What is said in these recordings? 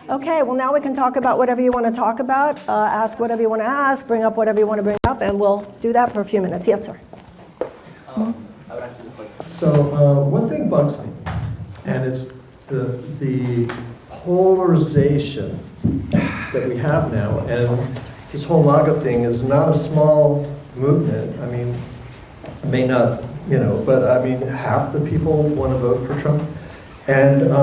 Okay, well now we can talk about whatever you want to talk about, ask whatever you want to ask, bring up whatever you want to bring up, and we'll do that for a few minutes. Yes, sir. So one thing bugs me, and it's the polarization that we have now, and this whole MAGA thing is not a small movement. I mean, it may not, but I mean, half the people want to vote for Trump. And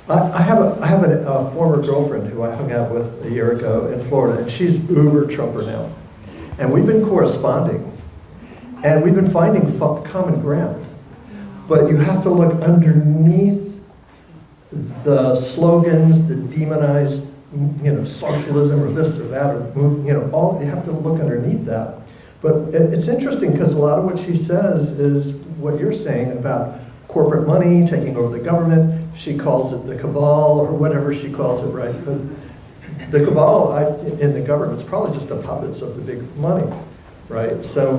I have a former girlfriend who I hung out with a year ago in Florida, and she's uber Trumper now. And we've been corresponding, and we've been finding common ground. But you have to look underneath the slogans, the demonized, socialism or this or that, or all. You have to look underneath that. But it's interesting because a lot of what she says is what you're saying about corporate money taking over the government. She calls it the cabal or whatever she calls it, right? But the cabal in the government is probably just the puppets of the big money, right? So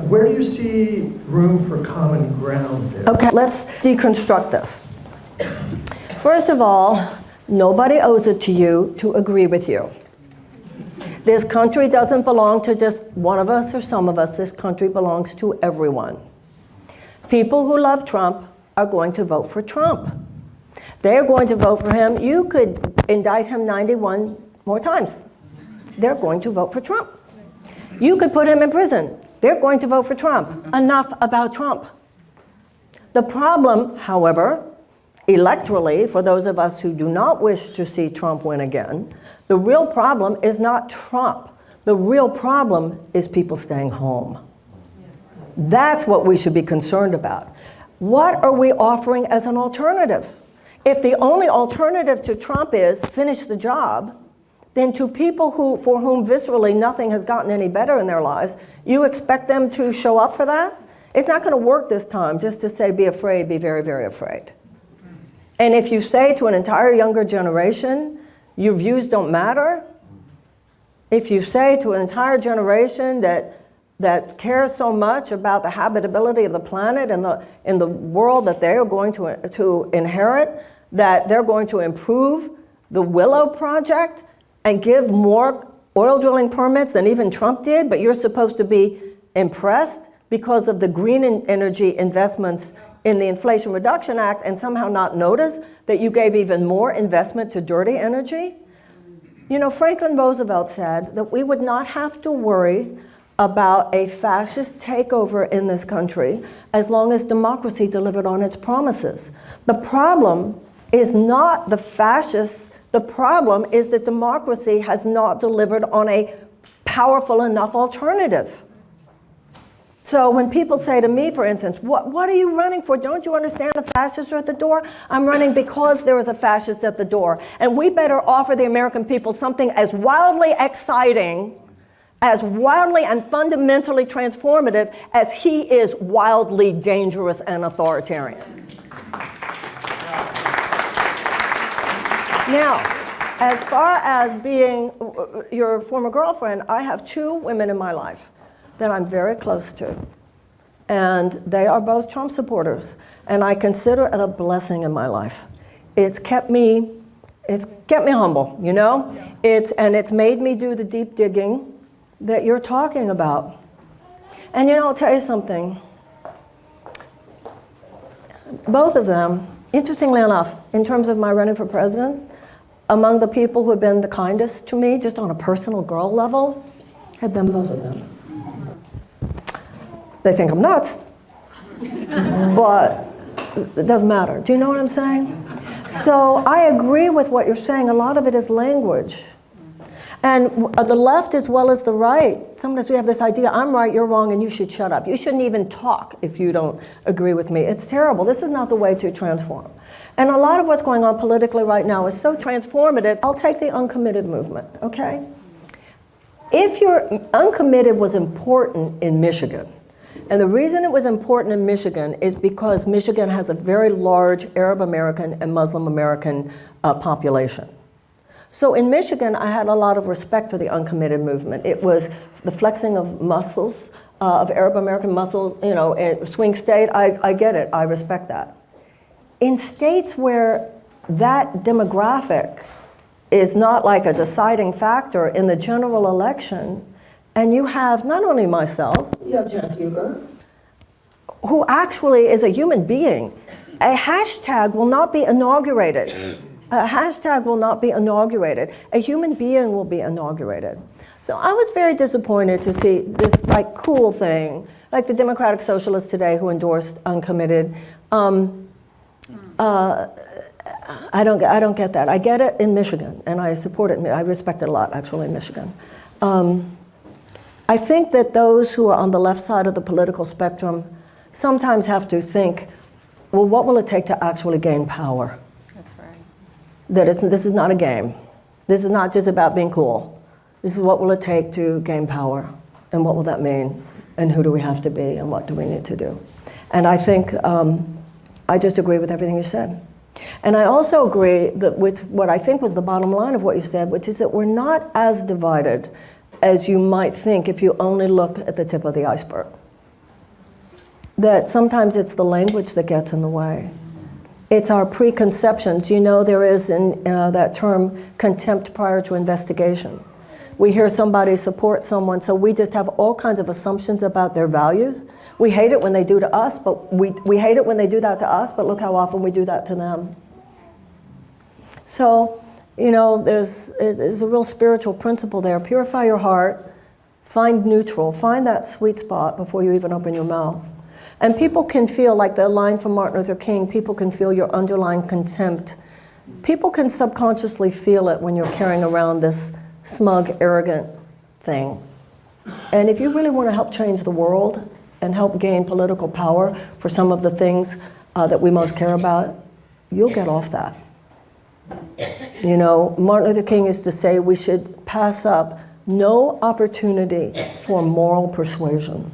where do you see room for common ground there? Okay, let's deconstruct this. First of all, nobody owes it to you to agree with you. This country doesn't belong to just one of us or some of us. This country belongs to everyone. People who love Trump are going to vote for Trump. They're going to vote for him. You could indict him 91 more times. They're going to vote for Trump. You could put him in prison. They're going to vote for Trump. Enough about Trump. The problem, however, electorally, for those of us who do not wish to see Trump win again, the real problem is not Trump. The real problem is people staying home. That's what we should be concerned about. What are we offering as an alternative? If the only alternative to Trump is finish the job, then to people for whom viscerally nothing has gotten any better in their lives, you expect them to show up for that? It's not going to work this time just to say be afraid, be very, very afraid. And if you say to an entire younger generation, your views don't matter, if you say to an entire generation that cares so much about the habitability of the planet and in the world that they're going to inherit, that they're going to improve the Willow Project and give more oil drilling permits than even Trump did, but you're supposed to be impressed because of the green energy investments in the Inflation Reduction Act and somehow not notice that you gave even more investment to dirty energy? Franklin Roosevelt said that we would not have to worry about a fascist takeover in this country as long as democracy delivered on its promises. The problem is not the fascists. The problem is that democracy has not delivered on a powerful enough alternative. So when people say to me, for instance, what are you running for? Don't you understand the fascists are at the door? I'm running because there is a fascist at the door. And we better offer the American people something as wildly exciting, as wildly and fundamentally transformative as he is wildly dangerous and authoritarian. Now, as far as being your former girlfriend, I have two women in my life that I'm very close to. And they are both Trump supporters. And I consider it a blessing in my life. It's kept me humble, It's made me do the deep digging that you're talking about. And I'll tell you something. Both of them, interestingly enough, in terms of my running for president, among the people who have been the kindest to me, just on a personal girl level, have been both of them. They think I'm nuts, but it doesn't matter. Do you know what I'm saying? So I agree with what you're saying. A lot of it is language. And the left as well as the right, sometimes we have this idea, I'm right, you're wrong, and you should shut up. You shouldn't even talk if you don't agree with me. It's terrible. This is not the way to transform. And a lot of what's going on politically right now is so transformative. I'll take the uncommitted movement, okay? If your uncommitted was important in Michigan, and the reason it was important in Michigan is because Michigan has a very large Arab American and Muslim American population. So in Michigan, I had a lot of respect for the uncommitted movement. It was the flexing of muscles, of Arab American muscles, swing state, I get it, I respect that. In states where that demographic is not like a deciding factor in the general election, and you have not only myself, you have Jen Huger, who actually is a human being. A hashtag will not be inaugurated. A hashtag will not be inaugurated. A human being will be inaugurated. So I was very disappointed to see this like cool thing, like the Democratic Socialists today who endorsed uncommitted. I don't get that. I get it in Michigan, and I support it. I respect it a lot, actually, in Michigan. I think that those who are on the left side of the political spectrum sometimes have to think, well, what will it take to actually gain power? That's right. This is not a game. This is not just about being cool. This is what will it take to gain power, and what will that mean, and who do we have to be, and what do we need to do? And I think I just agree with everything you said. And I also agree that with what I think was the bottom line of what you said, which is that we're not as divided as you might think if you only look at the tip of the iceberg. That sometimes it's the language that gets in the way. It's our preconceptions. You know, there is in that term, contempt prior to investigation. We hear somebody support someone, so we just have all kinds of assumptions about their values. We hate it when they do to us, but we hate it when they do that to us, but look how often we do that to them. So, you know, there's a real spiritual principle there. Purify your heart, find neutral, find that sweet spot before you even open your mouth. And people can feel, like the line from Martin Luther King, people can feel your underlying contempt. People can subconsciously feel it when you're carrying around this smug, arrogant thing. And if you really want to help change the world and help gain political power for some of the things that we most care about, you'll get off that. You know, Martin Luther King used to say we should pass up no opportunity for moral persuasion.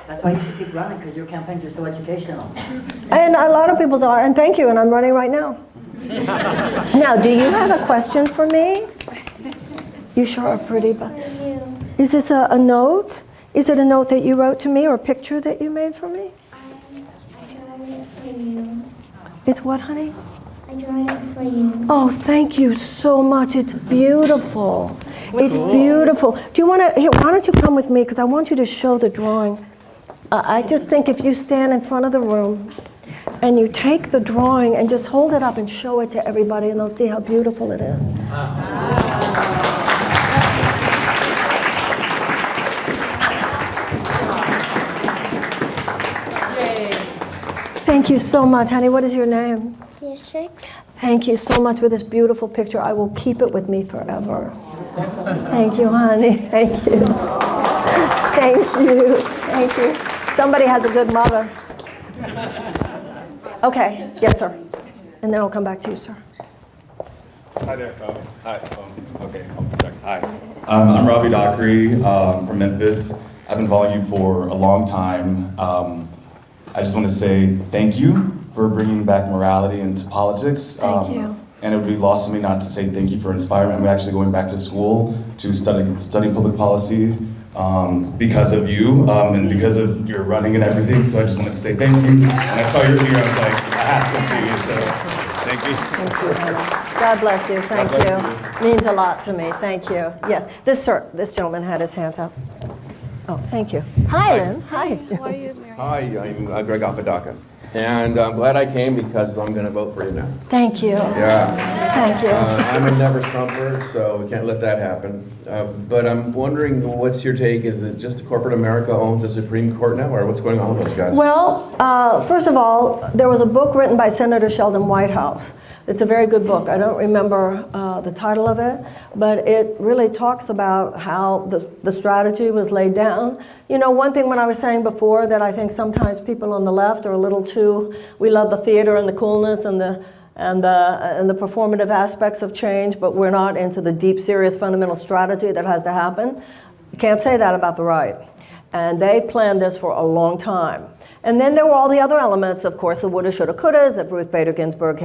That's why you should keep running, because your campaigns are so educational. And a lot of people are, and thank you, and I'm running right now. Now, do you have a question for me? You sure are pretty, but is this a note? Is it a note that you wrote to me, or a picture that you made for me? I drawing it for you. It's what, honey? I drawing it for you. Oh, thank you so much. It's beautiful. It's beautiful. Do you want to, here, why don't you come with me, because I want you to show the drawing. I just think if you stand in front of the room and you take the drawing and just hold it up and show it to everybody, and they'll see how beautiful it is. Thank you so much, honey. What is your name? Beatrix. Thank you so much for this beautiful picture. I will keep it with me forever. Thank you, honey. Thank you. Thank you. Thank you. Somebody has a good mother. Okay. Yes, sir. And then I'll come back to you, sir. Hi there. Hi. Okay. Hi. I'm Ravi Dockery from Memphis. I've been following you for a long time. I just want to say thank you for bringing back morality into politics. Thank you. And it would be lost to me not to say thank you for inspiring. I'm actually going back to school to study public policy because of you and because of your running and everything. So I just wanted to say thank you. And I saw your video, I was like, I have to come see you. So thank you. Thank you, Hannah. God bless you. Thank you. Means a lot to me. Thank you. Yes. This gentleman had his hands up. Oh, thank you. Hi, Lynn. Hi. How are you, Marianne? Hi, I'm Greg Apodaca. And I'm glad I came because I'm going to vote for you now. Thank you. Yeah. Thank you. I'm a never Trumper, so we can't let that happen. But I'm wondering, what's your take? Is it just corporate America owns the Supreme Court now, or what's going on with those guys? Well, first of all, there was a book written by Senator Sheldon Whitehouse. It's a very good book. I don't remember the title of it, but it really talks about how the strategy was laid down. You know, one thing when I was saying before that I think sometimes people on the left are a little too, we love the theater and the coolness and the performative aspects of change, but we're not into the deep, serious, fundamental strategy that has to happen. You can't say that about the right. And they planned this for a long time. And then there were all the other elements, of course, the woulda, shoulda, couldas, if Ruth Bader Ginsburg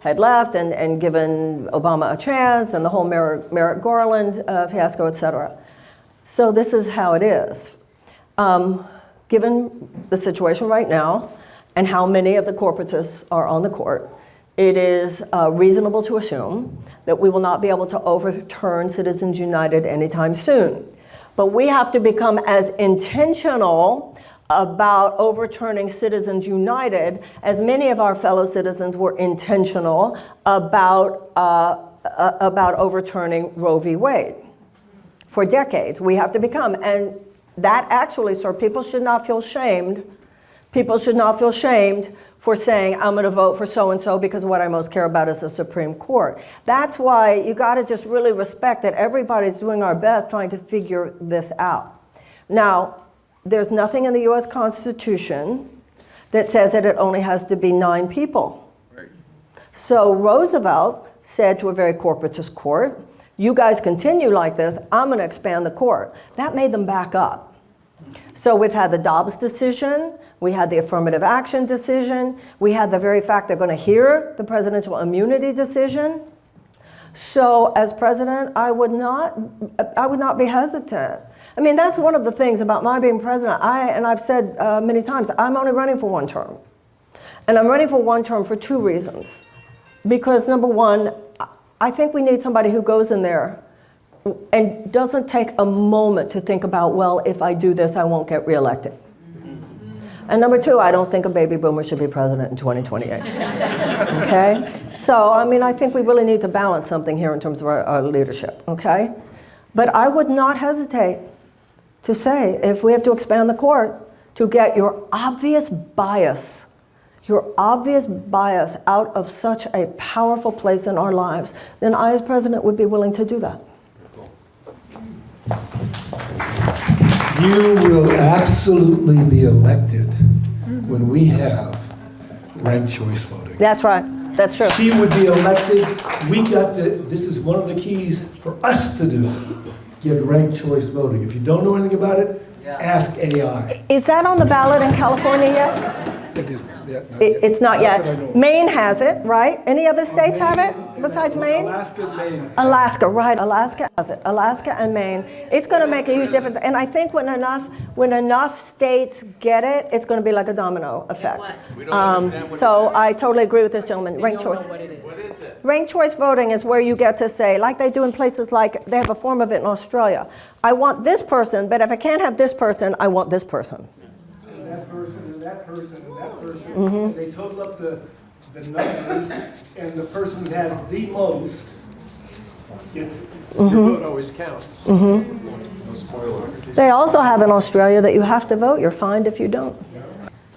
had left and given Obama a chance, and the whole Merrick Garland fiasco, et cetera. So this is how it is. Given the situation right now, and how many of the corporatists are on the court, it is reasonable to assume that we will not be able to overturn Citizens United anytime soon. But we have to become as intentional about overturning Citizens United as many of our fellow citizens were intentional about overturning Roe v. Wade. For decades, we have to become, and that actually, sir, people should not feel shamed. People should not feel shamed for saying, I'm going to vote for so-and-so because what I most care about is the Supreme Court. That's why you got to just really respect that everybody's doing our best trying to figure this out. Now, there's nothing in the U.S. Constitution that says that it only has to be 9 people. Right. So Roosevelt said to a very corporatist court, you guys continue like this, I'm going to expand the court. That made them back up. So we've had the Dobbs decision, we had the affirmative action decision, we had the very fact they're going to hear the presidential immunity decision. So as president, I would not be hesitant. I mean, that's one of the things about my being president. And I've said many times, I'm only running for 1 term. And I'm running for 1 term for 2 reasons. Because number one, I think we need somebody who goes in there and doesn't take a moment to think about, well, if I do this, I won't get reelected. And number 2, I don't think a baby boomer should be president in 2028. Okay? So, I mean, I think we really need to balance something here in terms of our leadership, okay? But I would not hesitate to say, if we have to expand the court, to get your obvious bias out of such a powerful place in our lives, then I, as president, would be willing to do that. You will absolutely be elected when we have ranked choice voting. That's right. That's true. She would be elected. This is one of the keys for us to do, get ranked choice voting. If you don't know anything about it, ask AI. Is that on the ballot in California yet? It is, It's not that I yet. know of. Maine has it, right? Any other states have it besides Maine? Alaska, Maine. Alaska, right? Alaska has it. Alaska and Maine. It's going to make a huge difference. And I think when enough states get it, it's going to be like a domino effect. So I totally agree with this gentleman. Ranked choice. What is it? Ranked choice voting is where you get to say, like they do in places like, they have a form of it in Australia. I want this person, but if I can't have this person, I want this person. And that person, and that person, and that person. And they total up the numbers, and the person who has the most gets it. Your vote always counts. They also have in Australia that you have to vote. You're fined if you don't.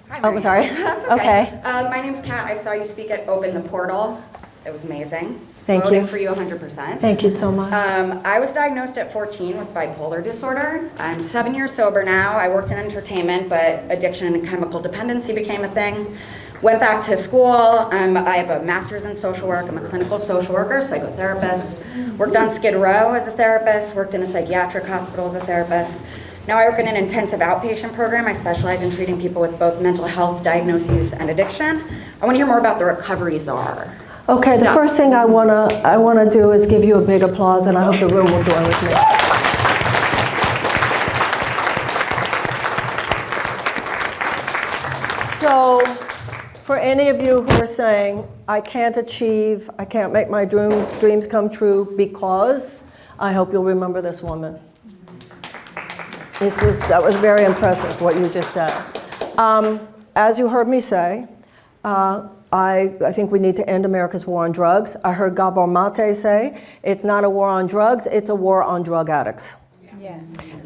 Hi, Oh, Mary. sorry. That's Okay. My name's Kat. I saw you speak at Open the Portal. It was amazing. Thank Voting you. for you 100%. Thank you so much. I was diagnosed at 14 with bipolar disorder. I'm 7 years sober now. I worked in entertainment, but addiction and chemical dependency became a thing. Went back to school. I have a master's in social work. I'm a clinical social worker, psychotherapist. Worked on Skid Row as a therapist. Worked in a psychiatric hospital as a therapist. Now I work in an intensive outpatient program. I specialize in treating people with both mental health diagnoses and addiction. I want to hear more about the recovery czar. Okay, the first thing I wanna do is give you a big applause, and I hope the room will join with me. So, for any of you who are saying, I can't make my dreams come true because, I hope you'll remember this woman. That was very impressive, what you just said. As you heard me say, I think we need to end America's war on drugs. I heard Gabor Mate say, it's not a war on drugs, it's a war on drug addicts. Yeah.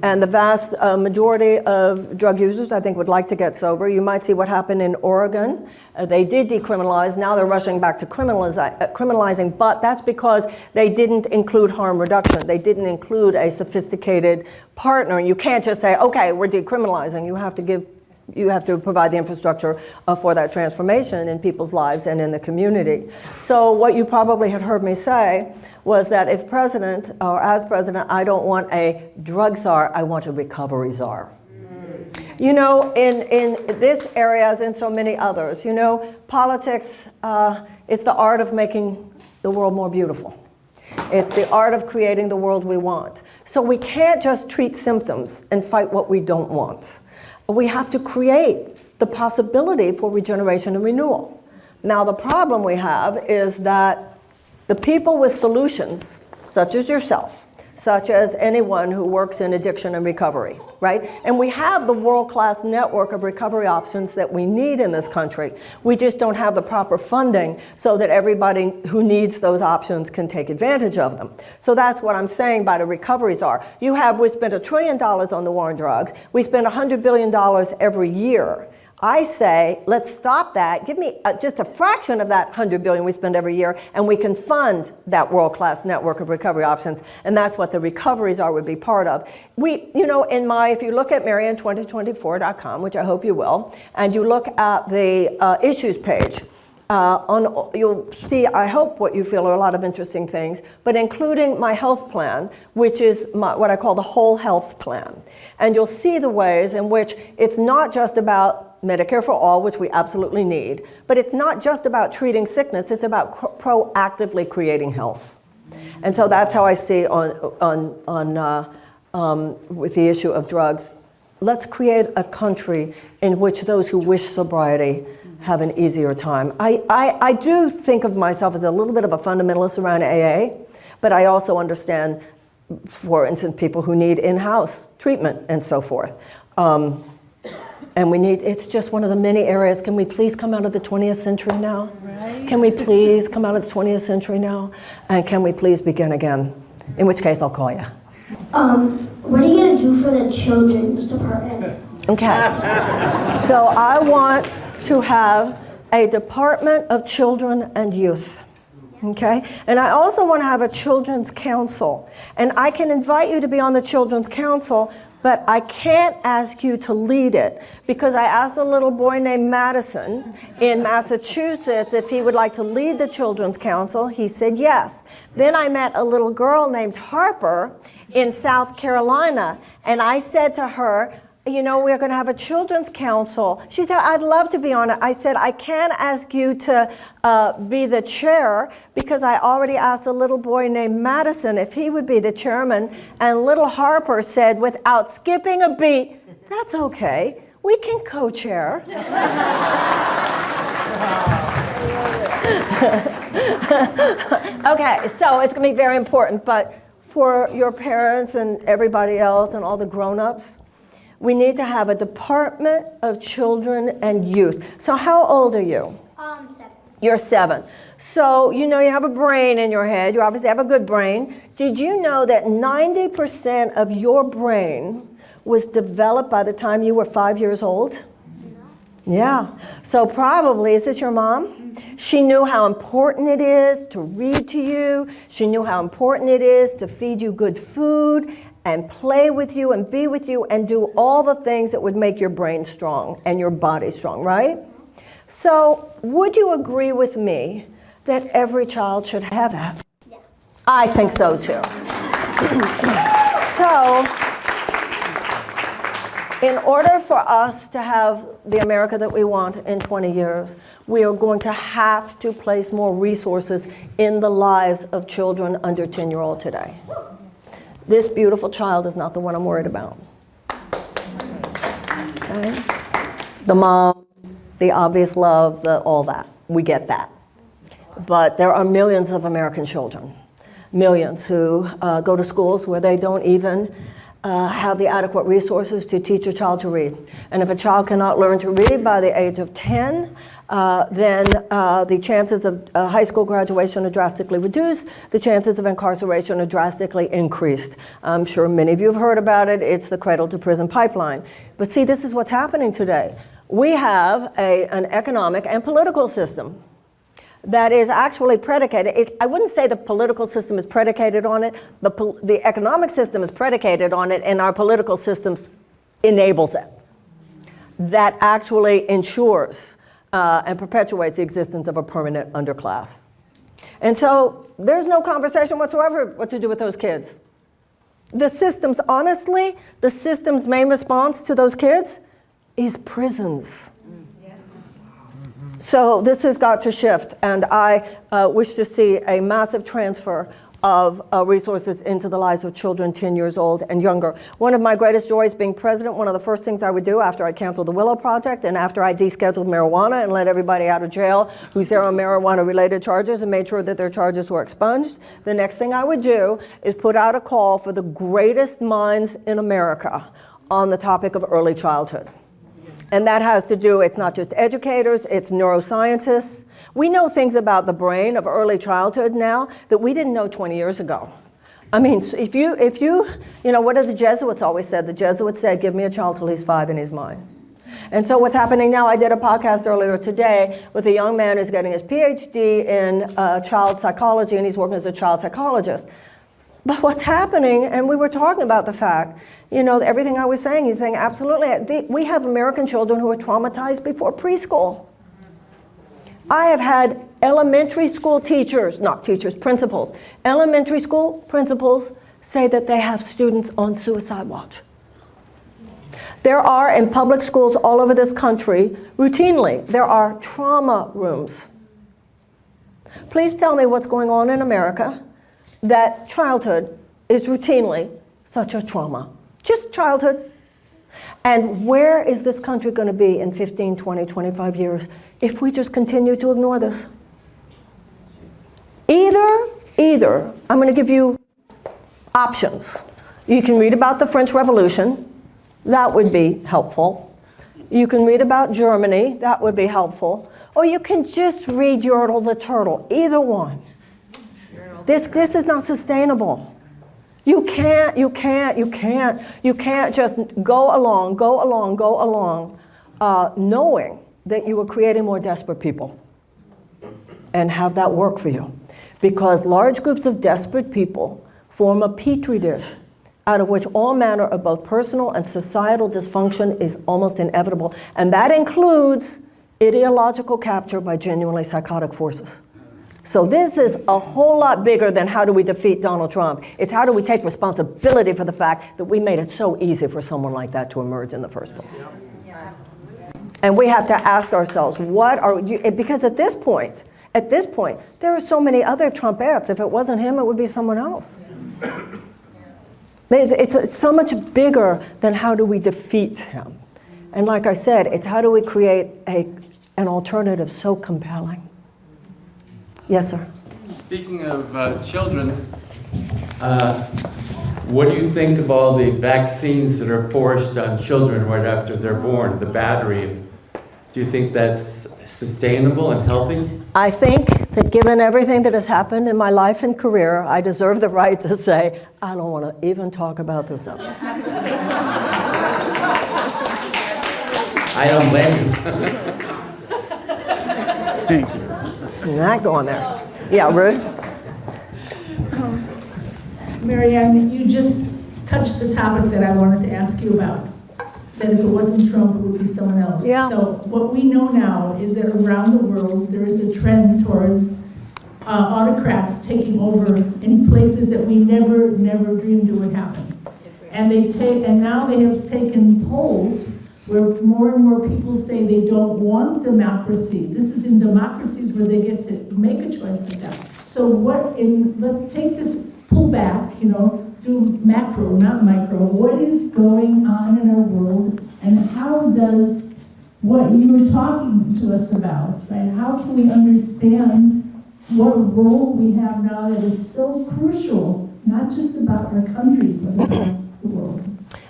And the vast majority of drug users, I think, would like to get sober. You might see what happened in Oregon. They did decriminalize. Now they're rushing back to criminalizing, but that's because they didn't include harm reduction. They didn't include a sophisticated partner. You can't just say, okay, we're decriminalizing. You have to provide the infrastructure for that transformation in people's lives and in the community. So what you probably had heard me say was that if president, or as president, I don't want a drug czar, I want a recovery czar. You know, in this area, as in so many others, you know, politics, it's the art of making the world more beautiful. It's the art of creating the world we want. So we can't just treat symptoms and fight what we don't want. We have to create the possibility for regeneration and renewal. Now, the problem we have is that the people with solutions, such as yourself, such as anyone who works in addiction and recovery, right? And we have the world-class network of recovery options that we need in this country. We just don't have the proper funding so that everybody who needs those options can take advantage of them. So that's what I'm saying by the recoveries are. We spent $1 trillion on the war on drugs. We spend $100 billion every year. I say, let's stop that. Give me just a fraction of that $100 billion we spend every year, and we can fund that world-class network of recovery options. And that's what the recoveries are, would be part of. If you look at Marianne2024.com, which I hope you will, and you look at the issues page, you'll see, I hope, what you feel are a lot of interesting things, but including my health plan, which is what I call the whole health plan. And you'll see the ways in which it's not just about Medicare for all, which we absolutely need, but it's not just about treating sickness, it's about proactively creating health. And so that's how I see with the issue of drugs. Let's create a country in which those who wish sobriety have an easier time. I do think of myself as a little bit of a fundamentalist around AA, but I also understand, for instance, people who need in-house treatment and so forth. And it's just one of the many areas. Can we please come out of the 20th century now? Right. Can we please come out of the 20th century now? And can we please begin again? In which case, I'll call you. What are you going to do for the children's department? Okay. So I want to have a Department of Children and Youth. Okay? And I also want to have a Children's Council. And I can invite you to be on the Children's Council, but I can't ask you to lead it, because I asked a little boy named Madison in Massachusetts if he would like to lead the Children's Council. He said yes. Then I met a little girl named Harper in South Carolina, and I said to her, we're going to have a children's council. She said, I'd love to be on it. I said, I can't ask you to be the chair, because I already asked a little boy named Madison if he would be the chairman. And little Harper said, without skipping a beat, that's okay. We can co-chair. Okay, so it's going to be very important. But for your parents and everybody else and all the grown-ups, we need to have a Department of Children and Youth. So how old are you? 7. You're 7. So, you have a brain in your head. You obviously have a good brain. Did you know that 90% of your brain was developed by the time you were 5 years old? Yeah. So probably, is this your mom? She knew how important it is to read to you. She knew how important it is to feed you good food and play with you and be with you and do all the things that would make your brain strong and your body strong, right? So would you agree with me that every child should have that? Yeah. I think so too. So in order for us to have the America that we want in 20 years, we are going to have to place more resources in the lives of children under 10-year-old today. This beautiful child is not the one I'm worried about. Okay? The mom, the obvious love, all that. We get that. But there are millions of American children, millions who go to schools where they don't even have the adequate resources to teach a child to read. And if a child cannot learn to read by the age of 10, then the chances of high school graduation are drastically reduced. The chances of incarceration are drastically increased. I'm sure many of you have heard about it. It's the cradle to prison pipeline. But see, this is what's happening today. We have an economic and political system that is actually predicated. I wouldn't say the political system is predicated on it. The economic system is predicated on it, and our political system enables it. That actually ensures and perpetuates the existence of a permanent underclass. And so there's no conversation whatsoever what to do with those kids. The system's main response to those kids is prisons. So this has got to shift, and I wish to see a massive transfer of resources into the lives of children 10 years old and younger. One of my greatest joys being president, one of the first things I would do after I canceled the Willow Project and after I descheduled marijuana and let everybody out of jail who's there on marijuana-related charges and made sure that their charges were expunged, the next thing I would do is put out a call for the greatest minds in America on the topic of early childhood. And that has to do, it's not just educators, it's neuroscientists. We know things about the brain of early childhood now that we didn't know 20 years ago. I mean, if you what did the Jesuits always said? The Jesuits said, give me a child till he's 5 and he's mine. And so what's happening now, I did a podcast earlier today with a young man who's getting his PhD in child psychology, and he's working as a child psychologist. But what's happening, and we were talking about the fact, everything I was saying, he's saying absolutely, we have American children who are traumatized before preschool. I have had elementary school teachers, not teachers, principals, elementary school principals say that they have students on suicide watch. There are, in public schools all over this country, routinely, there are trauma rooms. Please tell me what's going on in America that childhood is routinely such a trauma. Just childhood. And where is this country going to be in 15, 20, 25 years if we just continue to ignore this? Either, I'm going to give you options. You can read about the French Revolution. That would be helpful. You can read about Germany. That would be helpful. Or you can just read Yertle the Turtle. Either one. This is not sustainable. You can't just go along, knowing that you are creating more desperate people and have that work for you. Because large groups of desperate people form a petri dish out of which all manner of both personal and societal dysfunction is almost inevitable. And that includes ideological capture by genuinely psychotic forces. So this is a whole lot bigger than how do we defeat Donald Trump. It's how do we take responsibility for the fact that we made it so easy for someone like that to emerge in the first place. And we have to ask ourselves, what are you, because at this point, there are so many other Trumpettes. If it wasn't him, it would be someone else. It's so much bigger than how do we defeat him. And like I said, it's how do we create an alternative so compelling. Yes, sir. Speaking of children, what do you think of all the vaccines that are forced on children right after they're born, the battery? Do you think that's sustainable and healthy? I think that given everything that has happened in my life and career, I deserve the right to say, I don't want to even talk about the subject. I don't blame you. Thank you. Not going there. Yeah, Ruth? Marianne, you just touched the topic that I wanted to ask you about. That if it wasn't Trump, it would be someone else. Yeah. So what we know now is that around the world, there is a trend towards autocrats taking over in places that we never dreamed it would happen. And now they have taken polls where more and more people say they don't want democracy. This is in democracies where they get to make a choice like that. So let's take this pull back, do macro, not micro. What is going on in our world, and how does what you were talking to us about, right? How can we understand what role we have now that is so crucial, not just about our country, but about the world?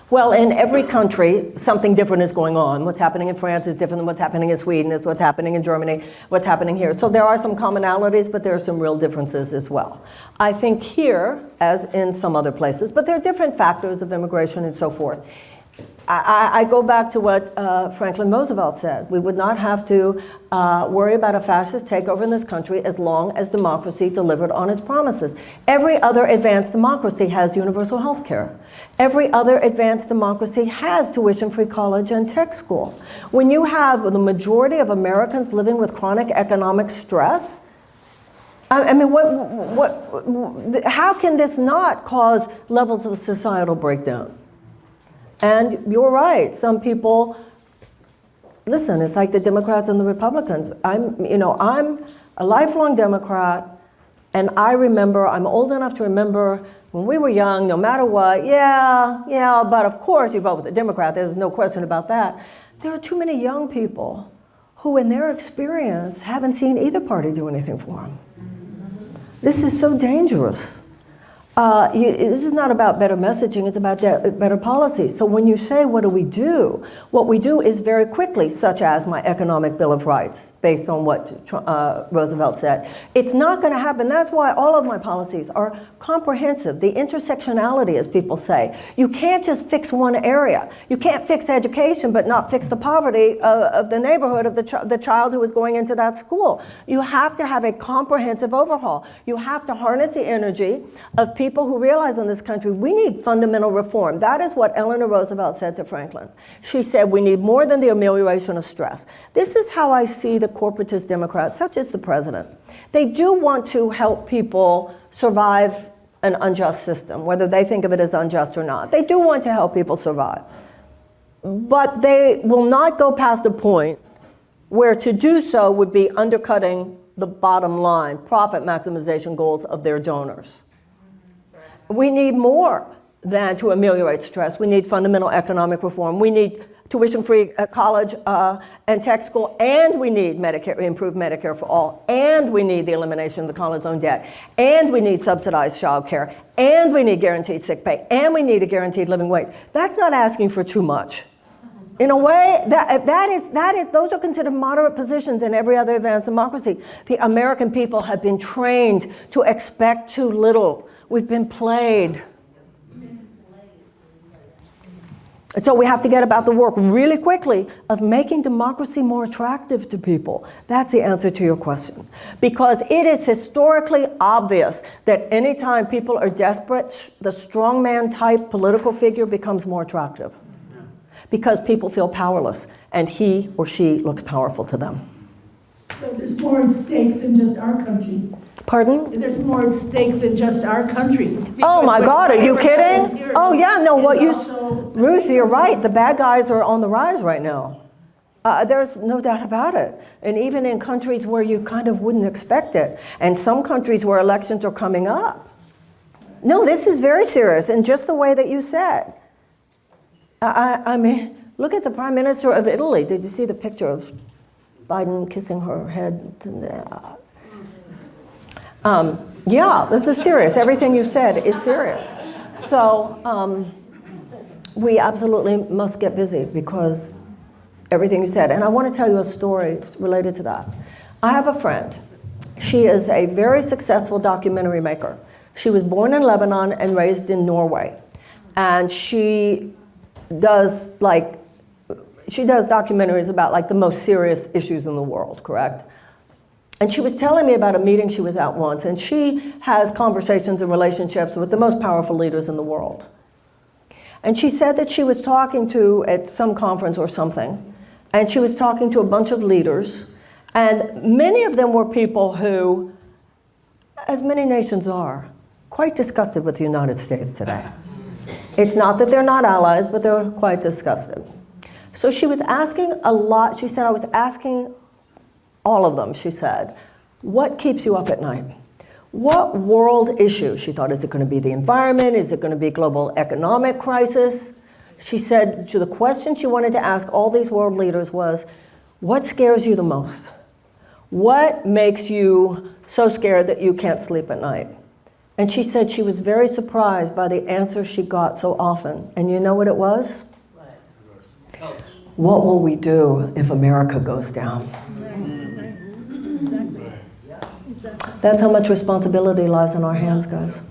Well, in every country, something different is going on. What's happening in France is different than what's happening in Sweden, is what's happening in Germany, what's happening here. So there are some commonalities, but there are some real differences as well. I think here, as in some other places, but there are different factors of immigration and so forth. I go back to what Franklin Roosevelt said. We would not have to worry about a fascist takeover in this country as long as democracy delivered on its promises. Every other advanced democracy has universal health care. Every other advanced democracy has tuition-free college and tech school. When you have the majority of Americans living with chronic economic stress, I mean, how can this not cause levels of societal breakdown? And you're right, some people, listen, it's like the Democrats and the Republicans. I'm a lifelong Democrat. And I remember, I'm old enough to remember when we were young, no matter what, yeah, but of course you vote for the Democrat, there's no question about that. There are too many young people who in their experience haven't seen either party do anything for them. This is so dangerous. This is not about better messaging, it's about better policy. So when you say, what do? What we do is very quickly, such as my economic Bill of Rights, based on what Roosevelt said. It's not going to happen. That's why all of my policies are comprehensive. The intersectionality, as people say. You can't just fix one area. You can't fix education, but not fix the poverty of the neighborhood of the child who is going into that school. You have to have a comprehensive overhaul. You have to harness the energy of people who realize in this country we need fundamental reform. That is what Eleanor Roosevelt said to Franklin. She said we need more than the amelioration of stress. This is how I see the corporatist Democrats, such as the president. They do want to help people survive an unjust system, whether they think of it as unjust or not. They do want to help people survive. But they will not go past a point where to do so would be undercutting the bottom line, profit maximization goals of their donors. We need more than to ameliorate stress. We need fundamental economic reform. We need tuition-free college and tech school, and we need improved Medicare for all, and we need the elimination of the college loan debt, and we need subsidized child care, and we need guaranteed sick pay, and we need a guaranteed living wage. That's not asking for too much. In a way, those are considered moderate positions in every other advanced democracy. The American people have been trained to expect too little. We've been played. And so we have to get about the work really quickly of making democracy more attractive to people. That's the answer to your question. Because it is historically obvious that anytime people are desperate, the strongman type political figure becomes more attractive. Because people feel powerless, and he or she looks powerful to them. So there's more at stake than just our country. Pardon? There's more at stake than just our country. Oh my God, are you kidding? Here, Oh yeah, no, also, Ruth, you're right. The bad guys are on the rise right now. There's no doubt about it. And even in countries where you kind of wouldn't expect it, and some countries where elections are coming up. No, this is very serious, and just the way that you said. I mean, look at the Prime Minister of Italy. Did you see the picture of Biden kissing her head? Yeah, this is serious. Everything you said is serious. So we absolutely must get busy because everything you said. And I want to tell you a story related to that. I have a friend. She is a very successful documentary maker. She was born in Lebanon and raised in Norway. And she does documentaries about like the most serious issues in the world, correct? And she was telling me about a meeting she was at once, and she has conversations and relationships with the most powerful leaders in the world. And she said that she was talking to, at some conference or something, and she was talking to a bunch of leaders, and many of them were people who, as many nations are, quite disgusted with the United States today. It's not that they're not allies, but they're quite disgusted. So she was asking a lot. She said, I was asking all of them, she said, what keeps you up at night? What world issue? She thought, is it going to be the environment? Is it going to be global economic crisis? She said, the question she wanted to ask all these world leaders was, what scares you the most? What makes you so scared that you can't sleep at night? And she said she was very surprised by the answer she got so often. And you know what it was? What will we do if America goes down? That's how much responsibility lies in our hands, guys.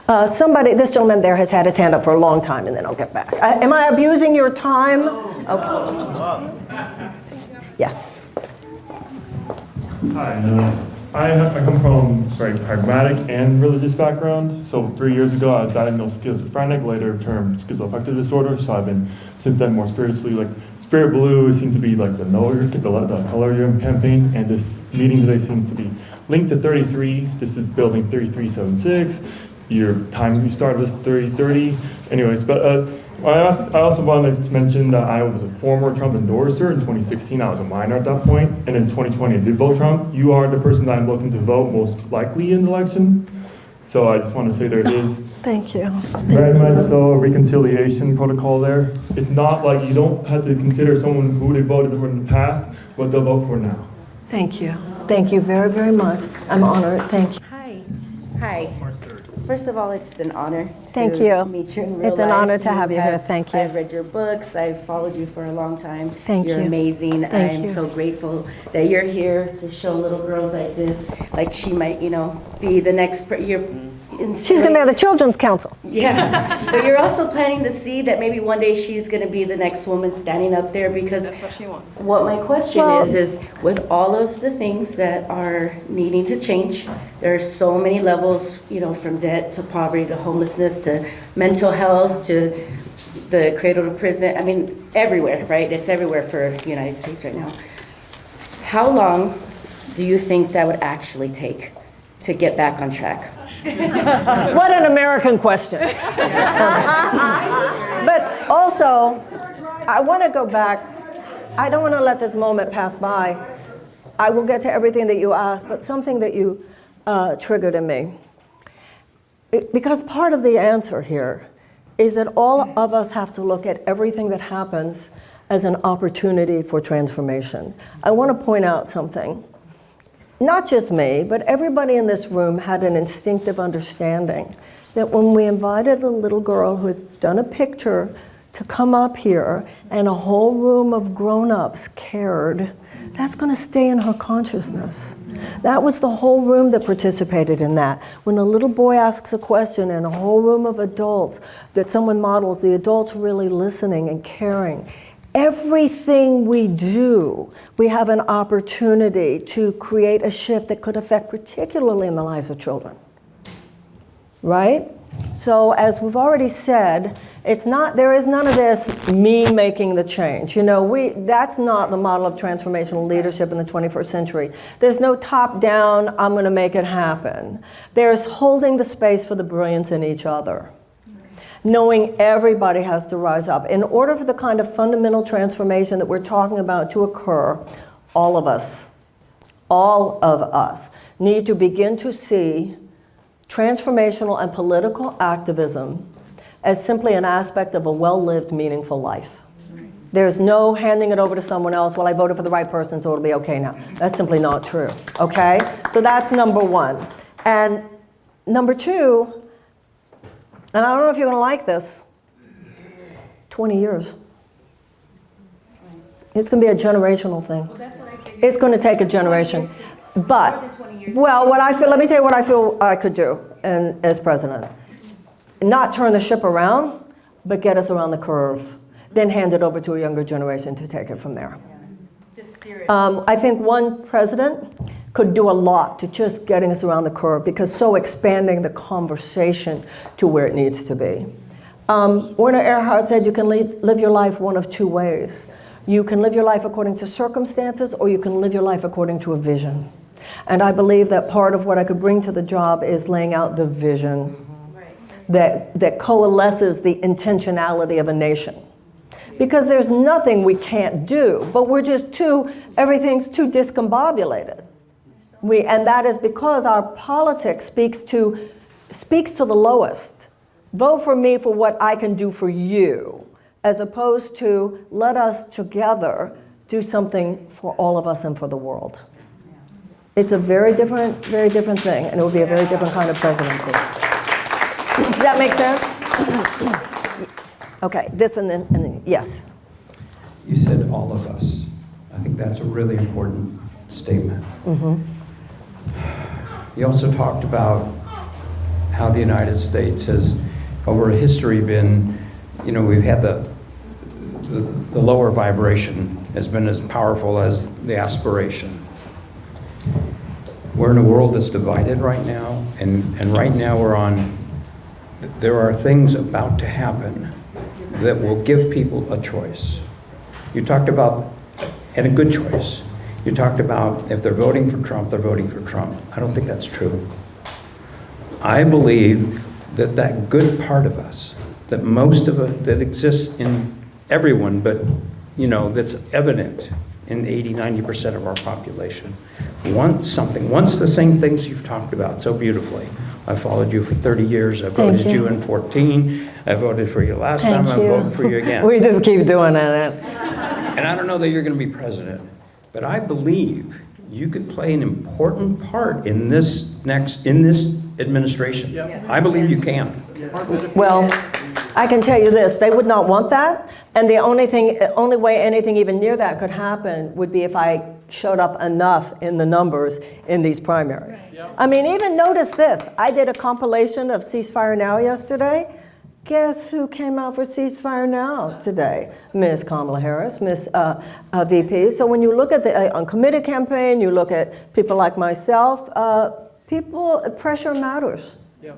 This gentleman there has had his hand up for a long time, and then I'll get back. Am I abusing your time? Okay. Yes. Hi, I come from a very pragmatic and religious background. So 3 years ago, I was diagnosed schizophrenic, later termed schizoaffective disorder. So I've been, since then, more spiritually, like Spirit Blue seems to be like the color campaign, and this meeting today seems to be linked to 33. This is building 3376. Your time you started was 3030. Anyways, but I also wanted to mention that I was a former Trump endorser. In 2016, I was a minor at that point, and in 2020, I did vote Trump. You are the person that I'm looking to vote most likely in the election. So I just want to say there is Thank you. very much so a reconciliation protocol there. It's not like you don't have to consider someone who they voted for in the past, what they'll vote for now. Thank you. Thank you very, very much. I'm honored. Thank you. Hi. Hi. First of all, it's an honor to Thank you. meet you in real It's an life. honor to have you here. Thank you. I've read your books. I've followed you for a long time. Thank You're you. amazing. Thank I'm you. so grateful that you're here to show little girls like this, like she might, be the next. She's going to be at the Children's Council. Yeah, but you're also planting the seed that maybe one day she's going to be the next woman standing up there, because That's what she wants. what my question Well- is with all of the things that are needing to change, there are so many levels, from debt to poverty to homelessness to mental health to the cradle to prison. I mean, everywhere, right? It's everywhere for the United States right now. How long do you think that would actually take to get back on track? What an American question. But also, I want to go back. I don't want to let this moment pass by. I will get to everything that you asked, but something that you triggered in me. Because part of the answer here is that all of us have to look at everything that happens as an opportunity for transformation. I want to point out something. Not just me, but everybody in this room had an instinctive understanding that when we invited a little girl who had done a picture to come up here and a whole room of grown-ups cared, that's going to stay in her consciousness. That was the whole room that participated in that. When a little boy asks a question and a whole room of adults that someone models, the adults really listening and caring. Everything we do, we have an opportunity to create a shift that could affect particularly in the lives of children, right? So as we've already said, there is none of this me making the change. That's not the model of transformational leadership in the 21st century. There's no top down, I'm gonna make it happen. There's holding the space for the brilliance in each other. Knowing everybody has to rise up. In order for the kind of fundamental transformation that we're talking about to occur, all of us need to begin to see transformational and political activism as simply an aspect of a well-lived, meaningful life. There's no handing it over to someone else, well, I voted for the right person, so it'll be okay now. That's simply not true, okay? So that's number one. And number two, and I don't know if you're going to like this, 20 years. It's going to be a generational thing. It's going to take a generation. But, well, let me tell you what I feel I could do as president. Not turn the ship around, but get us around the curve. Then hand it over to a younger generation to take it from there. I think one president could do a lot to just getting us around the curve, because so expanding the conversation to where it needs to be. Werner Erhard said you can live your life one of two ways. You can live your life according to circumstances, or you can live your life according to a vision. And I believe that part of what I could bring to the job is laying out the vision that coalesces the intentionality of a nation. Because there's nothing we can't do, but everything's too discombobulated. And that is because our politics speaks to the lowest. Vote for me for what I can do for you, as opposed to let us together do something for all of us and for the world. It's a very different thing, and it will be a very different kind of presidency. Does that make sense? Okay, this and then yes. You said all of us. I think that's a really important statement. Mm-hmm. You also talked about how the United States has, over history, been, we've had the lower vibration has been as powerful as the aspiration. We're in a world that's divided right now, and right now there are things about to happen that will give people a choice. You talked about, and a good choice. You talked about if they're voting for Trump, they're voting for Trump. I don't think that's true. I believe that good part of us that most of it, that exists in everyone, but, you know, that's evident in 80, 90% of our population, wants something, wants the same things you've talked about so beautifully. I followed you for 30 years. I voted you in 14. I voted for you last time. I'm voting for you again. We just keep doing it. And I don't know that you're going to be president, but I believe you could play an important part in this administration. Yep. I believe you can. Well, I can tell you this, they would not want that, and the only way anything even near that could happen would be if I showed up enough in the numbers in these primaries. I mean, even notice this, I did a compilation of Ceasefire Now yesterday. Guess who came out for Ceasefire Now today? Ms. Kamala Harris, Ms. VP. So when you look at the uncommitted campaign, you look at people like myself, pressure matters. Yeah.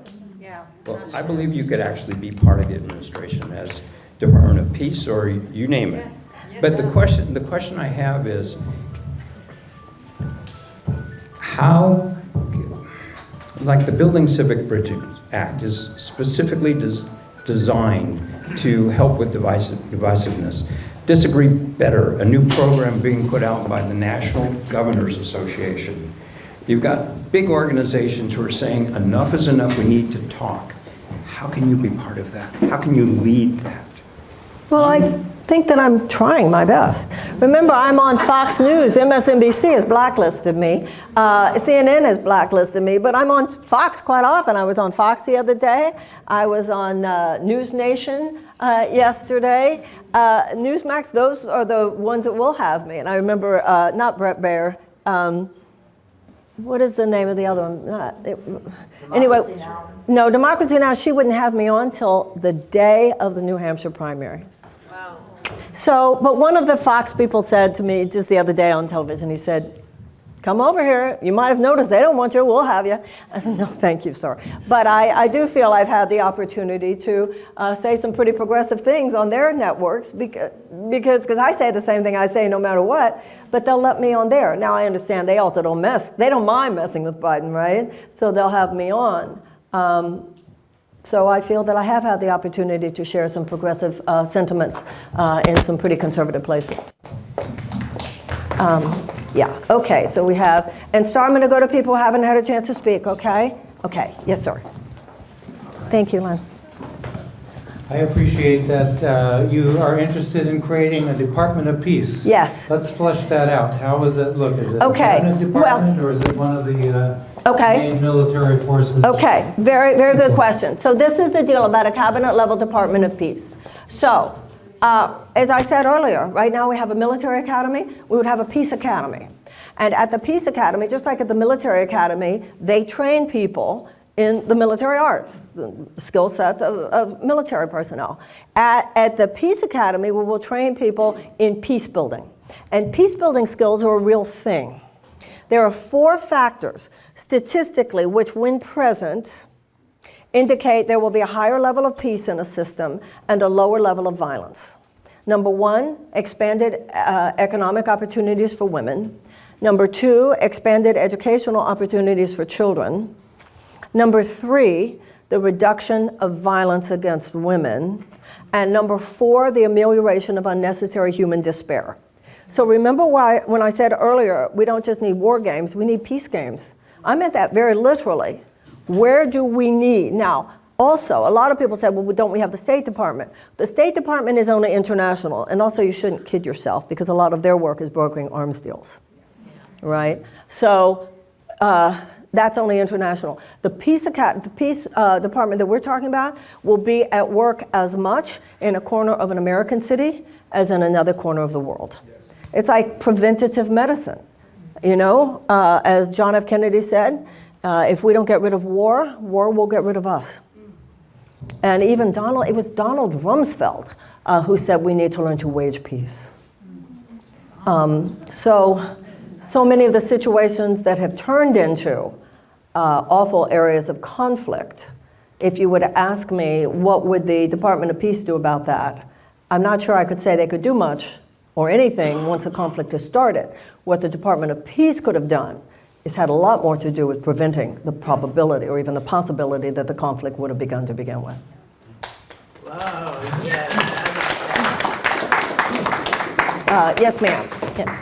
Well, I believe you could actually be part of the administration as Department of Peace or you name it. But the question I have is, how, like the Building Civic Bridges Act is specifically designed to help with divisiveness. Disagree Better, a new program being put out by the National Governors Association. You've got big organizations who are saying enough is enough, we need to talk. How can you be part of that? How can you lead that? Well, I think that I'm trying my best. Remember, I'm on Fox News. MSNBC has blacklisted me. CNN has blacklisted me, but I'm on Fox quite often. I was on Fox the other day. I was on News Nation yesterday. Newsmax, those are the ones that will have me. And I remember, not Brett Baer, what is the name of the other one? Anyway, no, Democracy Now! She wouldn't have me on till the day of the New Hampshire primary. Wow. So, but one of the Fox people said to me just the other day on television, he said, come over here. You might have noticed they don't want you, we'll have you. I said, no, thank you, sir. But I do feel I've had the opportunity to say some pretty progressive things on their networks because I say the same thing I say no matter what, but they'll let me on there. Now I understand they also they don't mind messing with Biden, right? So they'll have me on. So I feel that I have had the opportunity to share some progressive sentiments in some pretty conservative places. Yeah, okay, so we have, and Star, I'm going to go to people who haven't had a chance to speak, okay? Okay, yes, sir. Thank you, Len. I appreciate that you are interested in creating a Department of Peace. Yes. Let's flesh that out. How does it look? Is it okay. a cabinet department or is it one of the main military forces? Okay, very, very good question. So this is the deal about a cabinet level Department of Peace. So, as I said earlier, right now we have a military academy, we would have a peace academy. And at the peace academy, just like at the military academy, they train people in the military arts, the skill set of military personnel. At the peace academy, we will train people in peace building. And peace building skills are a real thing. There are 4 factors, statistically, which when present, indicate there will be a higher level of peace in a system and a lower level of violence. Number 1, expanded economic opportunities for women. Number 2, expanded educational opportunities for children. Number 3, the reduction of violence against women. And number 4, the amelioration of unnecessary human despair. So remember why when I said earlier, we don't just need war games, we need peace games. I meant that very literally. Where do we need? Now, also, a lot of people said, well, don't we have the State Department? The State Department is only international, and also you shouldn't kid yourself because a lot of their work is brokering arms deals, right? So that's only international. The peace department that we're talking about will be at work as much in a corner of an American city as in another corner of the world. It's like preventative medicine, you know? As John F. Kennedy said, if we don't get rid of war, war will get rid of us. And even it was Donald Rumsfeld who said we need to learn to wage peace. So many of the situations that have turned into awful areas of conflict, if you would ask me what would the Department of Peace do about that, I'm not sure I could say they could do much or anything once a conflict has started. What the Department of Peace could have done is had a lot more to do with preventing the probability or even the possibility that the conflict would have begun to begin with. Yes, ma'am. Yeah.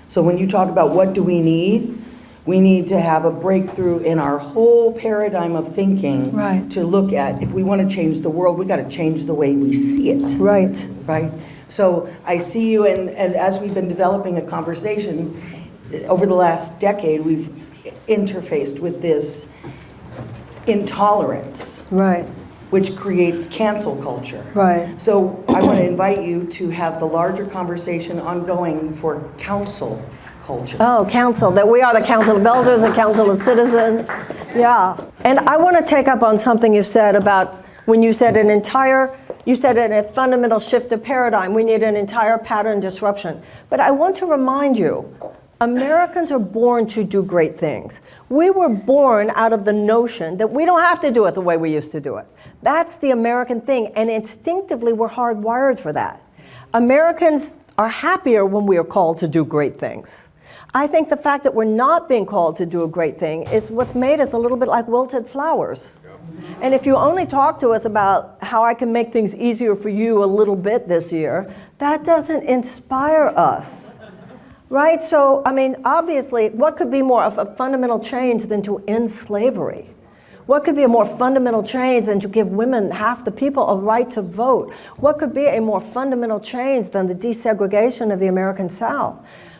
So when you talk about what do we need to have a breakthrough in our whole paradigm of thinking. Right. To look at, if we want to change the world, we got to change the way we see it. Right. Right? So I see you, and as we've been developing a conversation, over the last decade, we've interfaced with this intolerance. Right. Which creates cancel culture. Right. So I want to invite you to have the larger conversation ongoing for council culture. Oh, council, that we are the council of elders, the council of citizens. Yeah. And I want to take up on something you said about when you said you said in a fundamental shift of paradigm, we need an entire pattern disruption. But I want to remind you, Americans are born to do great things. We were born out of the notion that we don't have to do it the way we used to do it. That's the American thing, and instinctively we're hardwired for that. Americans are happier when we are called to do great things. I think the fact that we're not being called to do a great thing is what's made us a little bit like wilted flowers. And if you only talk to us about how I can make things easier for you a little bit this year, that doesn't inspire us. Right? So, I mean, obviously, what could be more of a fundamental change than to end slavery? What could be a more fundamental change than to give women, half the people, a right to vote? What could be a more fundamental change than the desegregation of the American South?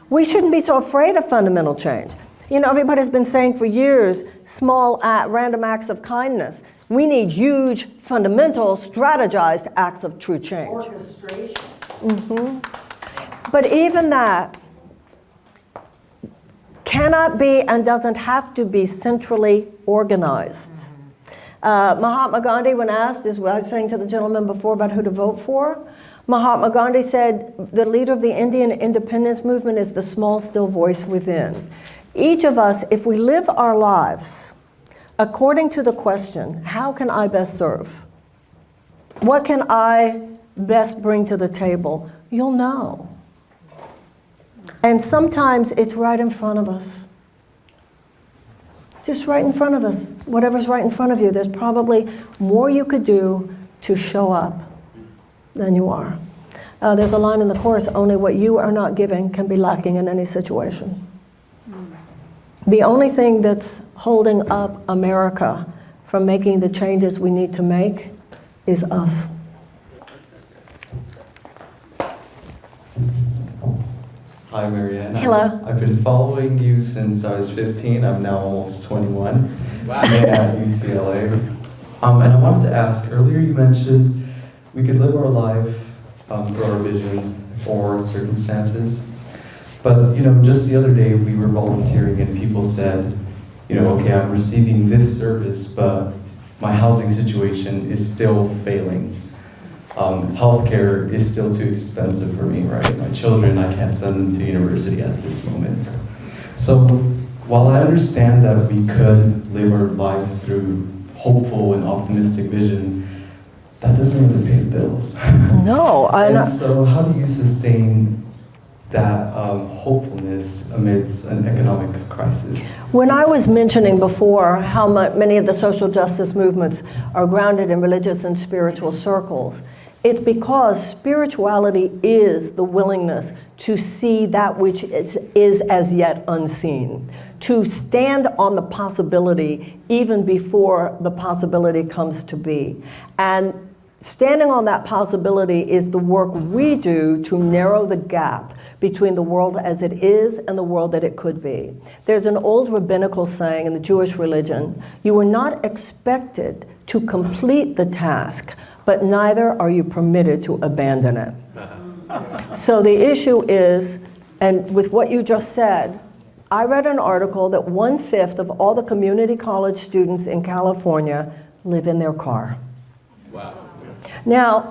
We shouldn't be so afraid of fundamental change. You know, everybody's been saying for years, small random acts of kindness. We need huge, fundamental, strategized acts of true change. Orchestration. Mm-hmm. But even that cannot be and doesn't have to be centrally organized. Mahatma Gandhi, when asked, as I was saying to the gentleman before about who to vote for, Mahatma Gandhi said, the leader of the Indian independence movement is the small, still voice within. Each of us, if we live our lives according to the question, how can I best serve? What can I best bring to the table? You'll know. And sometimes it's right in front of us. It's just right in front of us. Whatever's right in front of you, there's probably more you could do to show up than you are. There's a line in the chorus, only what you are not giving can be lacking in any situation. The only thing that's holding up America from making the changes we need to make is us. Hi, Marianne. Hello. I've been following you since I was 15. I'm now almost 21. Wow. At UCLA. And I wanted to ask, earlier you mentioned we could live our life through our vision or circumstances. But, you know, just the other day we were volunteering and people said, you know, okay, I'm receiving this service, but my housing situation is still failing. Healthcare is still too expensive for me, right? My children, I can't send them to university at this moment. So while I understand that we could live our life through hopeful and optimistic vision, that doesn't really pay the bills. No. And so how do you sustain that hopefulness amidst an economic crisis? When I was mentioning before how many of the social justice movements are grounded in religious and spiritual circles, it's because spirituality is the willingness to see that which is as yet unseen, to stand on the possibility even before the possibility comes to be. And standing on that possibility is the work we do to narrow the gap between the world as it is and the world that it could be. There's an old rabbinical saying in the Jewish religion, you are not expected to complete the task, but neither are you permitted to abandon it. So the issue is, and with what you just said, I read an article that 1/5 of all the community college students in California live in their car. Wow. Now,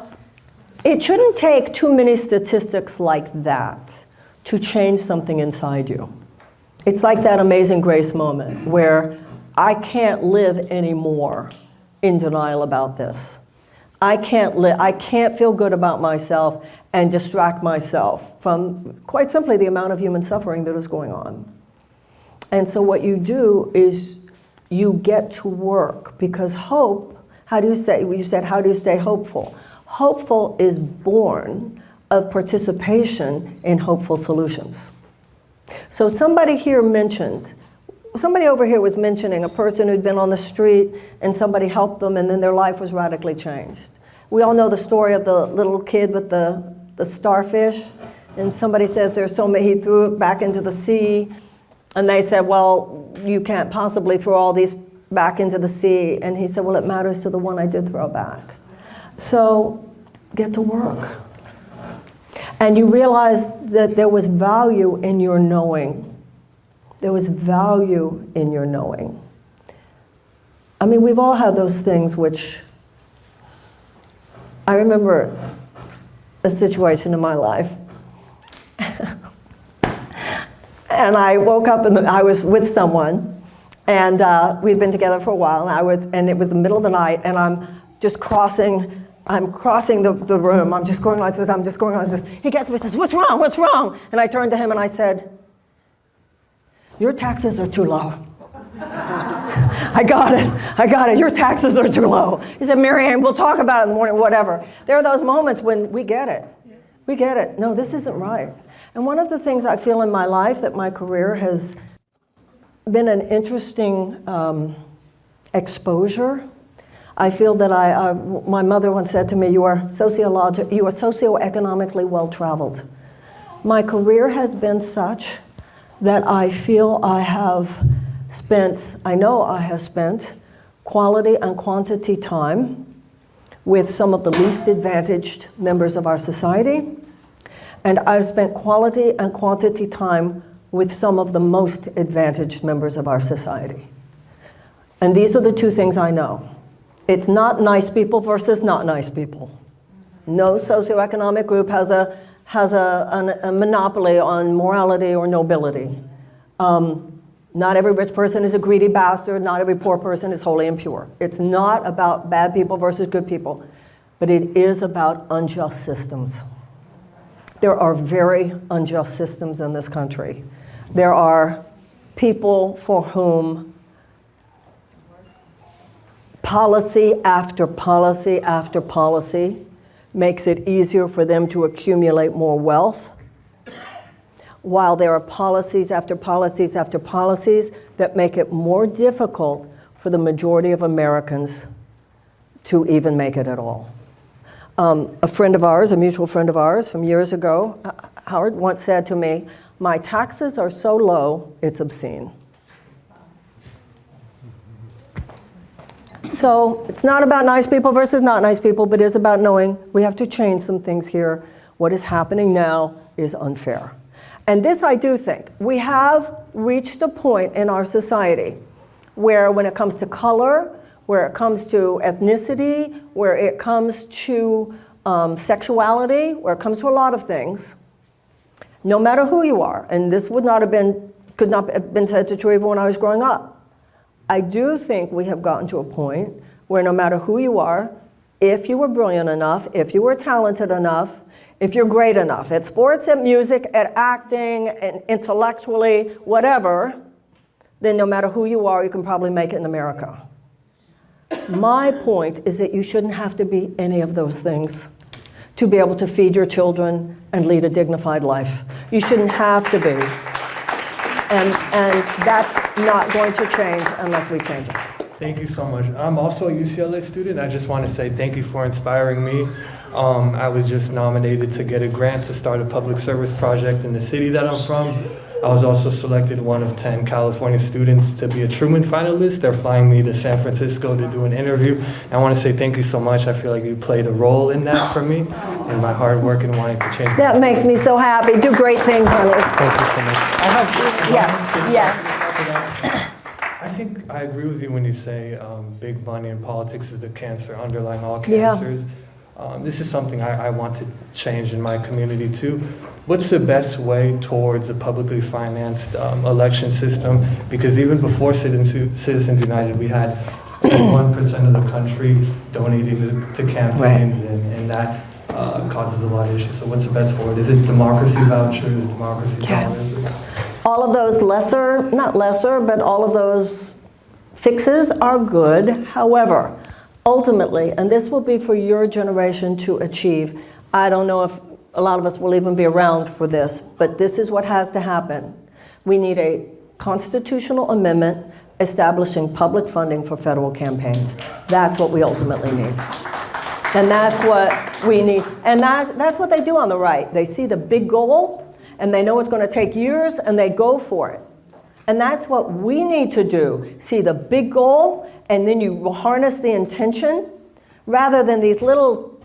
it shouldn't take too many statistics like that to change something inside you. It's like that Amazing Grace moment where I can't live anymore in denial about this. I can't feel good about myself and distract myself from, quite simply, the amount of human suffering that is going on. And so what you do is you get to work, because hope How do you say, you said, how do you stay hopeful? Hopeful is born of participation in hopeful solutions. So somebody over here was mentioning a person who'd been on the street and somebody helped them and then their life was radically changed. We all know the story of the little kid with the starfish, and somebody says there's so many, he threw it back into the sea, and they said, well, you can't possibly throw all these back into the sea, and he said, well, it matters to the one I did throw back. So get to work. And you realize that there was value in your knowing. There was value in your knowing. I mean, we've all had those things which, I remember a situation in my life. And I woke up and I was with someone, and we'd been together for a while, and it was the middle of the night, and I'm crossing the room. I'm just going like this. He gets me and says, what's wrong? What's wrong? And I turned to him and I said, your taxes are too low. I got it. Your taxes are too low. He said, Marianne, we'll talk about it in the morning, whatever. There are those moments when we get it. We get it. No, this isn't right. And one of the things I feel in my life that my career has been an interesting exposure. I feel that my mother once said to me, you are socioeconomically well-traveled. My career has been such that I feel I have spent quality and quantity time with some of the least advantaged members of our society, and I've spent quality and quantity time with some of the most advantaged members of our society. And these are the two things I know. It's not nice people versus not nice people. No socioeconomic group has a monopoly on morality or nobility. Not every rich person is a greedy bastard. Not every poor person is wholly impure. It's not about bad people versus good people, but it is about unjust systems. There are very unjust systems in this country. There are people for whom policy after policy after policy makes it easier for them to accumulate more wealth, while there are policies after policies after policies that make it more difficult for the majority of Americans to even make it at all. A friend of ours, a mutual friend of ours from years ago, Howard, once said to me, my taxes are so low, it's obscene. So it's not about nice people versus not nice people, but it is about knowing we have to change some things here. What is happening now is unfair. And this I do think. We have reached a point in our society where when it comes to color, where it comes to ethnicity, where it comes to sexuality, where it comes to a lot of things, no matter who you are, and this could not have been said to true even when I was growing up. I do think we have gotten to a point where no matter who you are, if you were brilliant enough, if you were talented enough, if you're great enough at sports, at music, at acting, and intellectually, whatever, then no matter who you are, you can probably make it in America. My point is that you shouldn't have to be any of those things to be able to feed your children and lead a dignified life. You shouldn't have to be. And that's not going to change unless we change it. Thank you so much. I'm also a UCLA student. I just want to say thank you for inspiring me. I was just nominated to get a grant to start a public service project in the city that I'm from. I was also selected one of 10 California students to be a Truman finalist. They're flying me to San Francisco to do an interview. I want to say thank you so much. I feel like you played a role in that for me and my hard work and wanting to change. That makes me so happy. Do great things, honey. Thank you so much. Yeah. I think I agree with you when you say big money in politics is the cancer underlying all cancers. This is something I want to change in my community too. What's the best way towards a publicly financed election system? Because even before Citizens United, we had 1% of the country donating to campaigns, and that causes a lot of issues. So what's the best for it? Is it democracy vouchers, democracy dollars? All of those not lesser, but all of those fixes are good. However, Ultimately, and this will be for your generation to achieve, I don't know if a lot of us will even be around for this, but this is what has to happen. We need a constitutional amendment establishing public funding for federal campaigns. That's what we ultimately need. And that's what we need. And that's what they do on the right. They see the big goal, and they know it's going to take years, and they go for it. And that's what we need to do. See the big goal, and then you harness the intention, rather than these little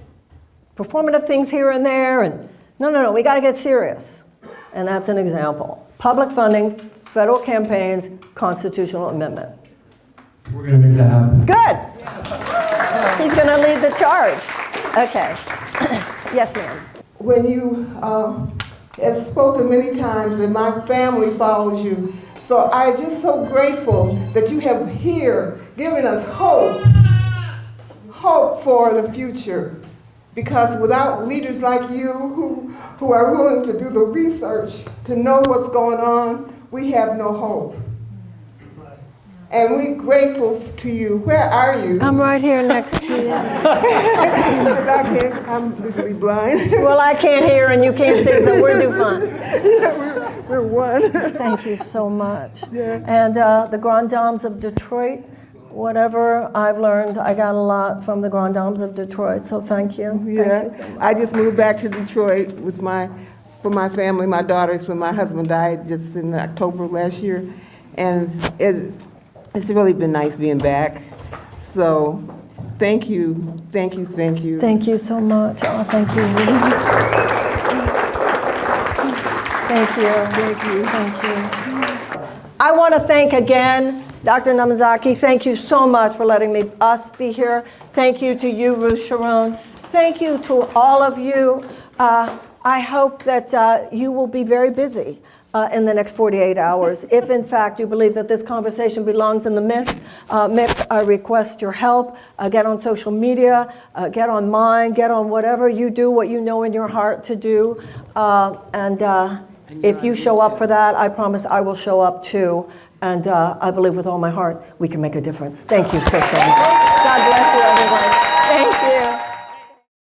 performative things here and there. And no, we got to get serious. And that's an example. Public funding, federal campaigns, constitutional amendment. We're going to make that happen. Good. He's going to lead the charge. Okay. Yes, ma'am. When you have spoken many times, and my family follows you, so I'm just so grateful that you have here given us hope for the future. Because without leaders like you who are willing to do the research to know what's going on, we have no hope. And we're grateful to you. Where are you? I'm right here next to you. I'm legally blind. Well, I can't hear and you can't see, so we're doing fine. Yeah, we're one. Thank you so much. Yeah. And the Grand Dames of Detroit, whatever I've learned, I got a lot from the Grand Dames of Detroit, so thank you. Yeah, Thank you so much. I just moved back to Detroit with for my family, my daughters, when my husband died just in October last year. And it's really been nice being back. So thank you, thank you, thank you. Thank you so much. Oh, thank you. Thank you. Thank you. Thank you. I want to thank again Dr. Namazaki. Thank you so much for letting us be here. Thank you to you, Ruth Sharon. Thank you to all of you. I hope that you will be very busy in the next 48 hours. If in fact you believe that this conversation belongs in the mix, I request your help. Get on social media, get on mine, get on whatever you do, what you know in your heart to do. And if you show up for that, I promise I will show up too. And I believe with all my heart we can make a difference. Thank you, Kristen. God bless you, everyone.